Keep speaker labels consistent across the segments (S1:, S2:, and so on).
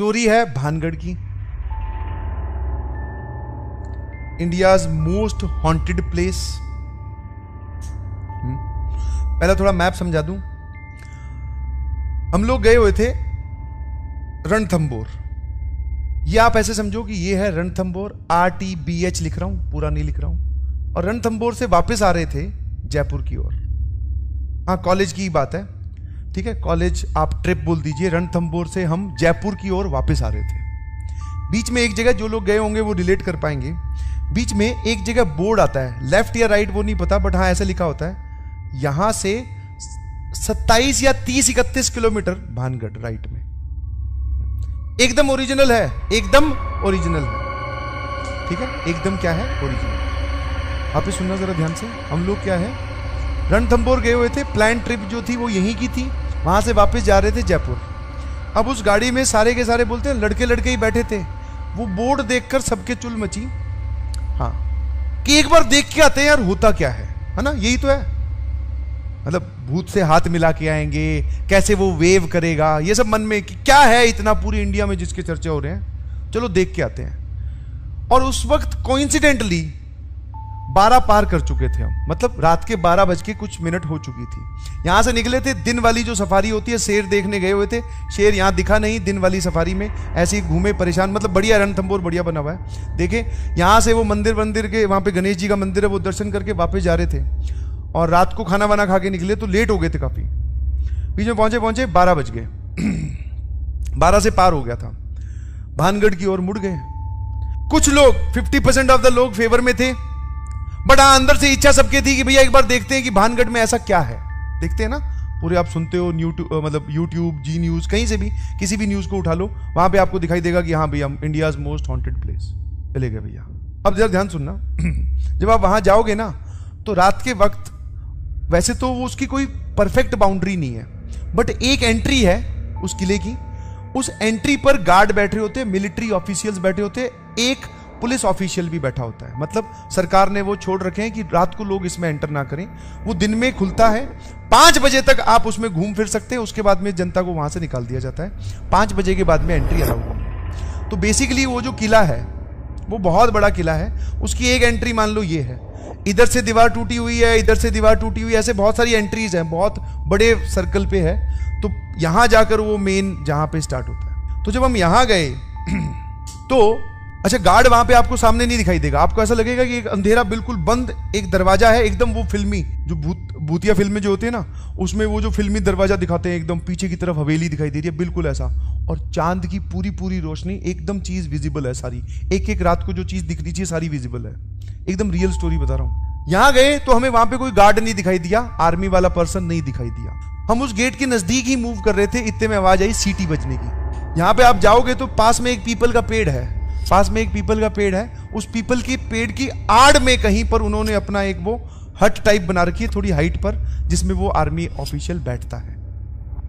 S1: Story है भानगढ़ की, India's most haunted place. पहला थोड़ा मैप समझा दूं। हम लोग गए हुए थे रणथंबोर। ये आप ऐसे समझो कि ये है रणथंबोर, RTBH लिख रहा हूं, पूरा नहीं लिख रहा हूं। और रणथंबोर से वापस आ रहे थे जयपुर की ओर। हाँ, कॉलेज की बात है, ठीक है, कॉलेज आप ट्रिप बोल दीजिए। रणथंबोर से हम जयपुर की ओर वापस आ रहे थे। बीच में एक जगह, जो लोग गए होंगे वो रिलेट कर पाएंगे, बीच में एक जगह बोर्ड आता है, लेफ्ट या राइट वो नहीं पता, बट हाँ ऐसा लिखा होता है यहां से 27 या 30-31 किलोमीटर भानगढ़ राइट में। एकदम ओरिजिनल है, एकदम ओरिजिनल है, ठीक है, एकदम क्या है, ओरिजिनल। आप सुनना जरा ध्यान से। हम लोग क्या है, रणथंबोर गए हुए थे, प्लान ट्रिप जो थी वो यहीं की थी, वहां से वापस जा रहे थे जयपुर। अब उस गाड़ी में सारे के सारे बोलते हैं लड़के लड़के ही बैठे थे। वो बोर्ड देखकर सबके चुल मची, हाँ, कि एक बार देख के आते हैं यार होता क्या है ना, यही तो है। मतलब भूत से हाथ मिला के आएंगे, कैसे वो वेव करेगा, ये सब मन में कि क्या है इतना पूरी इंडिया में जिसके चर्चे हो रहे हैं, चलो देख के आते हैं। और उस वक्त कोइंसिडेंटली 12 पार कर चुके थे हम, मतलब रात के 12 बज के कुछ मिनट हो चुकी थी। यहां से निकले थे, दिन वाली जो सफारी होती है, शेर देखने गए हुए थे। शेर यहां दिखा नहीं, दिन वाली सफारी में ऐसे ही घूमे परेशान। मतलब बढ़िया, रणथंबोर बढ़िया बना हुआ है, देखे। यहां से वो मंदिर के वहां पे गणेश जी का मंदिर है, वो दर्शन करके वापस जा रहे थे। और रात को खाना वाना खा के निकले तो लेट हो गए थे काफी। बीच में पहुंचे 12 बज गए 12 से पार हो गया था, भानगढ़ की ओर मुड़ गए। कुछ लोग 50% ऑफ द लोग फेवर में थे, बट हाँ अंदर से इच्छा सबके थी कि भैया एक बार देखते हैं कि भानगढ़ में ऐसा क्या है। देखते हैं ना, पूरे आप सुनते हो मतलब यूट्यूब, जी न्यूज, कहीं से भी किसी भी न्यूज को उठा लो, वहां पे आपको दिखाई देगा कि हाँ भैया इंडियाज मोस्ट हॉन्टेड प्लेस। चले गए भैया। अब जरा ध्यान सुनना, जब आप वहां जाओगे ना तो रात के वक्त, वैसे तो वो उसकी कोई परफेक्ट बाउंड्री नहीं है, बट एक एंट्री है उस किले की। उस एंट्री पर गार्ड बैठे होते हैं, मिलिट्री ऑफिशियल्स बैठे होते हैं, एक पुलिस ऑफिशियल भी बैठा होता है। मतलब सरकार ने वो छोड़ रखे हैं कि रात को लोग इसमें एंटर ना करें। वो दिन में खुलता है, 5 बजे तक आप उसमें घूम फिर सकते हैं, उसके बाद में जनता को वहां से निकाल दिया जाता है। 5 बजे के बाद में एंट्री अलाउड है। तो बेसिकली वो जो किला है वो बहुत बड़ा किला है, उसकी एक एंट्री मान लो ये है, इधर से दीवार टूटी हुई है, इधर से दीवार टूटी हुई है, ऐसे बहुत सारी एंट्रीज हैं, बहुत बड़े सर्कल पे है। तो यहां जाकर वो मेन जहां पे स्टार्ट होता है। तो जब हम यहां गए तो अच्छा, गार्ड वहां पे आपको सामने नहीं दिखाई देगा, आपको ऐसा लगेगा कि एक अंधेरा बिल्कुल बंद एक दरवाजा है, एकदम वो फिल्मी जो भूतिया फिल्में जो होती है ना, उसमें वो जो फिल्मी दरवाजा दिखाते हैं, एकदम पीछे की तरफ हवेली दिखाई दे रही है, बिल्कुल ऐसा। और चांद की पूरी रोशनी, एकदम चीज विजिबल है सारी, एक रात को जो चीज दिखनी चाहिए सारी विजिबल है, एकदम रियल स्टोरी बता रहा हूं। यहां गए तो हमें वहां पे कोई गार्ड नहीं दिखाई दिया, आर्मी वाला पर्सन नहीं दिखाई दिया। हम उस गेट के नजदीक ही मूव कर रहे थे, इतने में आवाज आई सीटी बजने की। यहां पे आप जाओगे तो पास में एक पीपल का पेड़ है, उस पीपल के पेड़ की आड़ में कहीं पर उन्होंने अपना एक वो हट टाइप बना रखी है थोड़ी हाइट पर, जिसमें वो आर्मी ऑफिशियल बैठता है।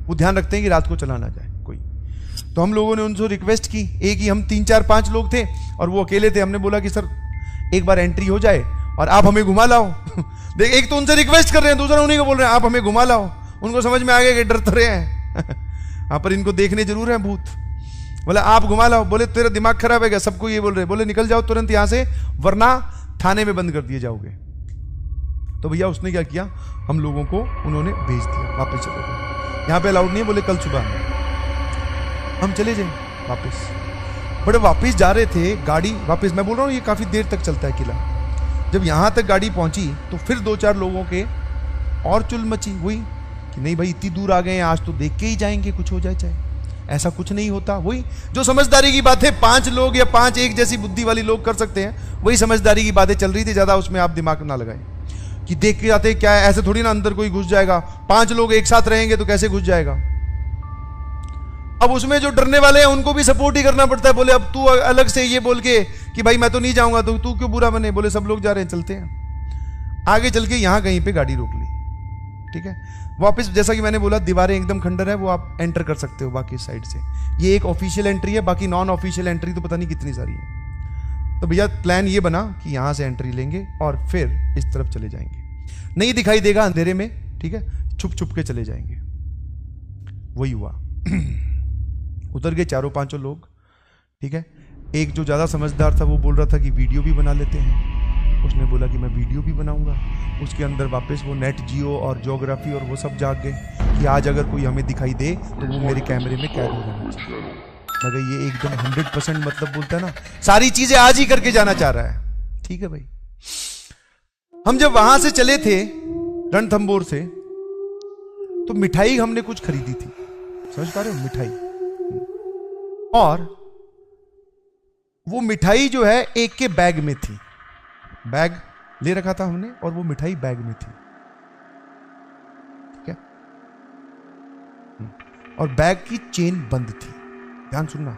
S1: वो ध्यान रखते हैं कि रात को चला ना जाए कोई। तो हम लोगों ने उनसे रिक्वेस्ट की, एक ही हम 3-4-5 लोग थे और वो अकेले थे। हमने बोला कि सर एक बार एंट्री हो जाए और आप हमें घुमा लाओ। देख, एक तो उनसे रिक्वेस्ट कर रहे हैं, दूसरा उन्हीं को बोल रहे हैं आप हमें घुमा लाओ। उनको समझ में आ गया कि डर तो रहे हैं हाँ, पर इनको देखने जरूर है भूत। बोले आप घुमा लाओ। बोले तेरा दिमाग खराब है क्या, सबको ये बोल रहे। बोले निकल जाओ तुरंत यहां से, वरना थाने में बंद कर दिए जाओगे। तो भैया उसने क्या किया, हम लोगों को उन्होंने भेज दिया, वापस चले गए। यहां पे अलाउड नहीं है, बोले कल सुबह हम चले जाए वापस। बड़े वापस जा रहे थे, गाड़ी वापस, मैं बोल रहा हूँ ये काफी देर तक चलता है किला। जब यहां तक गाड़ी पहुंची तो फिर 2-4 लोगों के और चुल मची हुई कि नहीं भाई इतनी दूर आ गए हैं, आज तो देख के ही जाएंगे, कुछ हो जाए चाहे। ऐसा कुछ नहीं होता। वही जो समझदारी की बात है, 5 लोग या 5 एक जैसी बुद्धि वाली लोग कर सकते हैं, वही समझदारी की बातें चल रही थी। ज्यादा उसमें आप दिमाग ना लगाएं कि देख के जाते क्या है, ऐसे थोड़ी ना अंदर कोई घुस जाएगा। 5 लोग एक साथ रहेंगे तो कैसे घुस जाएगा। अब उसमें जो डरने वाले हैं उनको भी सपोर्ट ही करना पड़ता है। बोले अब तू अलग से ये बोल के कि भाई मैं तो नहीं जाऊंगा, तो तू क्यों बुरा बने। बोले सब लोग जा रहे हैं, चलते हैं। आगे चल के यहां कहीं पे गाड़ी रोक ली, ठीक है। वापस जैसा कि मैंने बोला दीवारें एकदम खंडर है, वो आप एंटर कर सकते हो बाकी साइड से। ये एक ऑफिशियल एंट्री है, बाकी नॉन ऑफिशियल एंट्री तो पता नहीं कितनी सारी है। तो भैया प्लान ये बना कि यहां से एंट्री लेंगे और फिर इस तरफ चले जाएंगे, नहीं दिखाई देगा अंधेरे में, ठीक है, छुप छुप के चले जाएंगे। वही हुआ उतर गए चारों पांचों लोग, ठीक है। एक जो ज़्यादा समझदार था वो बोल रहा था कि वीडियो भी बना लेते हैं। उसने बोला कि मैं वीडियो भी बनाऊंगा। उसके अंदर वापस वो नेट जियो और ज्योग्राफी और वो सब जाग गए कि आज अगर कोई हमें दिखाई दे तो वो मेरे कैमरे में कैद हो जाना चाहिए। मगर ये एकदम 100% मतलब बोलता है ना, सारी चीजें आज ही करके जाना चाह रहा है। ठीक है भाई। हम जब वहां से चले थे रणथंभौर से, तो मिठाई हमने कुछ खरीदी थी, समझ पा रहे हो, मिठाई। और वो मिठाई जो है एक के बैग में थी, बैग ले रखा था हमने और वो मिठाई बैग में थी, ठीक है। और बैग की चेन बंद थी, ध्यान सुनना।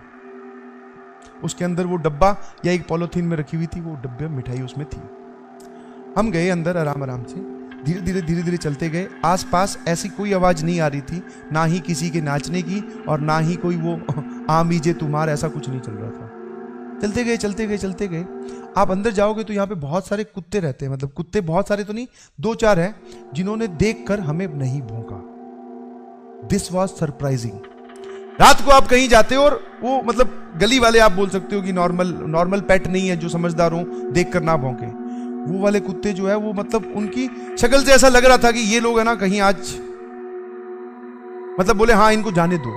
S1: उसके अंदर वो डब्बा या एक पॉलिथीन में रखी हुई थी, वो डब्बे मिठाई उसमें थी। हम गए अंदर आराम आराम से, धीरे धीरे चलते गए। आसपास ऐसी कोई आवाज नहीं आ रही थी, ना ही किसी के नाचने की और ना ही कोई वो आमीजे तुम्हार, ऐसा कुछ नहीं चल रहा था। चलते गए। आप अंदर जाओगे तो यहाँ पे बहुत सारे कुत्ते रहते हैं, मतलब कुत्ते बहुत सारे तो नहीं, 2-4 हैं जिन्होंने देखकर हमें नहीं भौंका। This was surprising. रात को आप कहीं जाते हो और वो मतलब गली वाले आप बोल सकते हो कि नॉर्मल पेट नहीं है जो समझदार हो, देखकर ना भौंके। वो वाले कुत्ते जो है वो मतलब उनकी शक्ल से ऐसा लग रहा था कि ये लोग है ना कहीं आज मतलब बोले हाँ इनको जाने दो।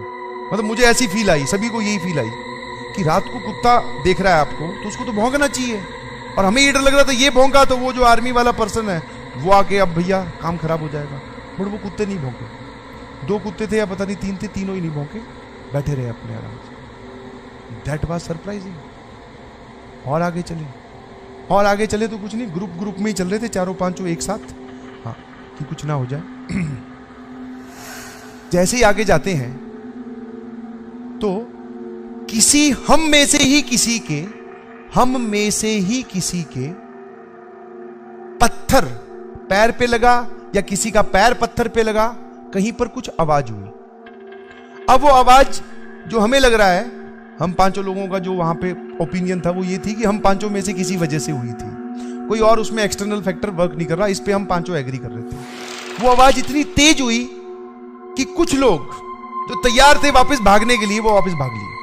S1: मतलब मुझे ऐसी फील आई, सभी को यही फील आई कि रात को कुत्ता देख रहा है आपको तो उसको तो भौंकना चाहिए। और हमें ये डर लग रहा था ये भौंका तो वो जो आर्मी वाला पर्सन है वो आके अब भैया काम खराब हो जाएगा। बट वो कुत्ते नहीं भौंके। 2 कुत्ते थे या पता नहीं 3 थे, तीनों ही नहीं भौंके, बैठे रहे अपने आराम से। That was surprising. और आगे चले तो कुछ नहीं, ग्रुप में ही चल रहे थे, चारों पांचों एक साथ, हाँ कि कुछ ना हो जाए। जैसे ही आगे जाते हैं तो हम में से ही किसी के पत्थर पैर पे लगा या किसी का पैर पत्थर पे लगा, कहीं पर कुछ आवाज हुई। अब वो आवाज जो हमें लग रहा है, हम पांचों लोगों का जो वहां पे ओपिनियन था वो ये थी कि हम पांचों में से किसी वजह से हुई थी, कोई और उसमें एक्सटर्नल फैक्टर वर्क नहीं कर रहा। इस पे हम पांचों एग्री कर रहे थे। वो आवाज इतनी तेज हुई कि कुछ लोग जो तैयार थे वापस भागने के लिए वो वापस भाग लिए,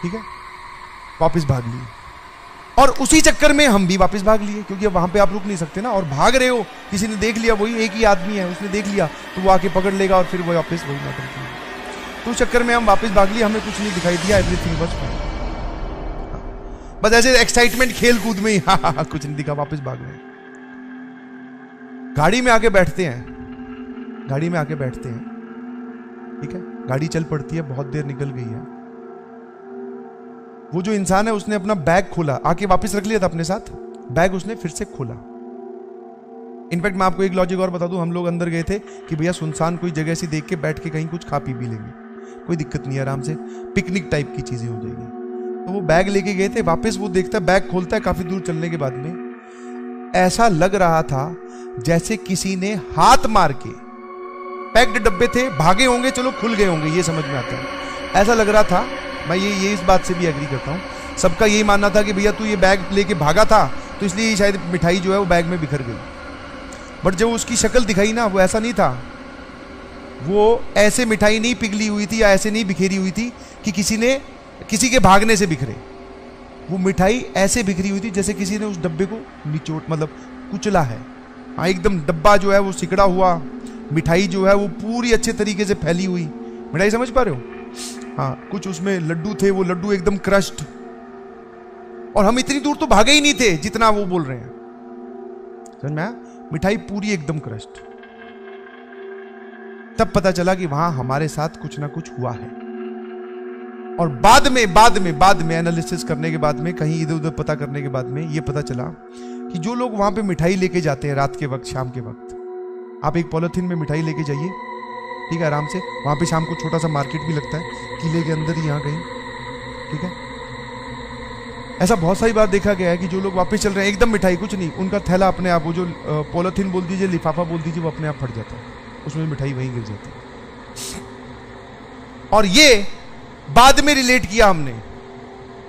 S1: ठीक है, वापस भाग लिए। और उसी चक्कर में हम भी वापस भाग लिए, क्योंकि अब वहां पे आप रुक नहीं सकते ना, और भाग रहे हो, किसी ने देख लिया, वही एक ही आदमी है, उसने देख लिया तो वो आके पकड़ लेगा और फिर वो वापस वही नाटक किया। तो उस चक्कर में हम वापस भाग लिए, हमें कुछ नहीं दिखाई दिया, एवरीथिंग वाज फाइन। बस ऐसे एक्साइटमेंट खेल कूद में ही हाँ कुछ नहीं दिखा, वापस भाग गए। गाड़ी में आके बैठते हैं, ठीक है, गाड़ी चल पड़ती है, बहुत देर निकल गई है। वो जो इंसान है उसने अपना बैग खोला, आके वापस रख लिया था अपने साथ, बैग उसने फिर से खोला। इनफैक्ट मैं आपको एक लॉजिक और बता दूं, हम लोग अंदर गए थे कि भैया सुनसान कोई जगह से देख के बैठ के कहीं कुछ खा पी भी लेंगे, कोई दिक्कत नहीं है, आराम से पिकनिक टाइप की चीजें हो जाएगी। तो वो बैग लेके गए थे, वापस वो देखता है, बैग खोलता है, काफी दूर चलने के बाद में ऐसा लग रहा था जैसे किसी ने हाथ मार के, पैक्ड डब्बे थे, भागे होंगे, चलो खुल गए होंगे, ये समझ में आता है, ऐसा लग रहा था। मैं ये इस बात से भी एग्री करता हूँ, सबका यही मानना था कि भैया तू ये बैग लेके भागा था तो इसलिए शायद मिठाई जो है वो बैग में बिखर गई। बट जब उसकी शक्ल दिखाई ना, वो ऐसा नहीं था, वो ऐसे मिठाई नहीं पिघली हुई थी या ऐसे नहीं बिखेरी हुई थी कि किसी के भागने से बिखरे। वो मिठाई ऐसे बिखरी हुई थी जैसे किसी ने उस डब्बे को निचोड़ मतलब कुचला है। हाँ, एकदम डब्बा जो है वो सिकड़ा हुआ, मिठाई जो है वो पूरी अच्छे तरीके से फैली हुई मिठाई, समझ पा रहे हो? हाँ, कुछ उसमें लड्डू थे, वो लड्डू एकदम क्रश्ड, और हम इतनी दूर तो भागे ही नहीं थे जितना वो बोल रहे हैं, समझ में आया? मिठाई पूरी एकदम क्रश्ड। तब पता चला कि वहां हमारे साथ कुछ ना कुछ हुआ है। और बाद में एनालिसिस करने के बाद में, कहीं इधर उधर पता करने के बाद में ये पता चला कि जो लोग वहां पे मिठाई लेके जाते हैं रात के वक्त, शाम के वक्त, आप एक पॉलिथीन में मिठाई लेके जाइए, ठीक है, आराम से, वहां पे शाम को छोटा सा मार्केट भी लगता है किले के अंदर ही, यहाँ कहीं, ठीक है। ऐसा बहुत सारी बार देखा गया है कि जो लोग वापस चल रहे हैं एकदम मिठाई कुछ नहीं, उनका थैला अपने आप, वो जो पॉलिथीन बोल दीजिए, लिफाफा बोल दीजिए, वो अपने आप फट जाता है, उसमें मिठाई वहीं गिर जाती है। और ये बाद में रिलेट किया हमने,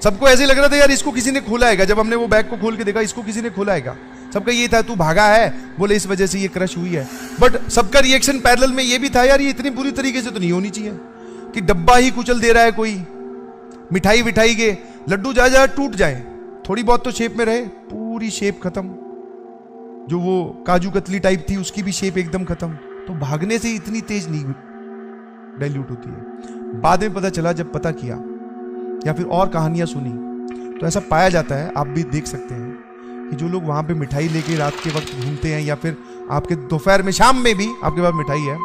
S1: सबको ऐसे लग रहा था यार इसको किसी ने खोला हैगा, जब हमने वो बैग को खोल के देखा इसको किसी ने खोला हैगा, सबका ये था तू भागा है, बोले इस वजह से ये क्रश हुई है। बट सबका रिएक्शन पैरेलल में ये भी था यार ये इतनी बुरी तरीके से तो नहीं होनी चाहिए कि डब्बा ही कुचल दे रहा है कोई, मिठाई विठाई के लड्डू जा जा टूट जाए, थोड़ी बहुत तो शेप में रहे, पूरी शेप खत्म। जो वो काजू कतली टाइप थी उसकी भी शेप एकदम खत्म। तो भागने से इतनी तेज नहीं डाइल्यूट होती है। बाद में पता चला, जब पता किया या फिर और कहानियां सुनी, तो ऐसा पाया जाता है, आप भी देख सकते हैं कि जो लोग वहां पे मिठाई लेके रात के वक्त घूमते हैं या फिर आपके दोपहर में शाम में भी आपके पास मिठाई है,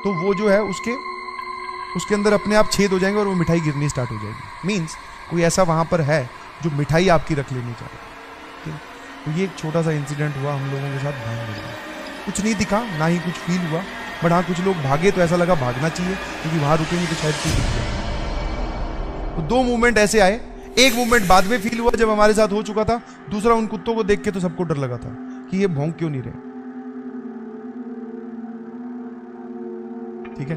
S1: तो वो जो है उसके अंदर अपने आप छेद हो जाएंगे और वो मिठाई गिरनी स्टार्ट हो जाएगी। मीन्स कोई ऐसा वहां पर है जो मिठाई आपकी रख लेनी चाह रहा है। तो ये एक छोटा सा इंसिडेंट हुआ हम लोगों के साथ भांग में। कुछ नहीं दिखा, ना ही कुछ फील हुआ, बट हाँ कुछ लोग भागे तो ऐसा लगा भागना चाहिए क्योंकि वहां रुकेंगे तो शायद कुछ दिख जाए। तो 2 मूवमेंट ऐसे आए। एक मूवमेंट बाद में फील हुआ जब हमारे साथ हो चुका था, दूसरा उन कुत्तों को देख के तो सबको डर लगा था कि ये भौंक क्यों नहीं रहे। ठीक है।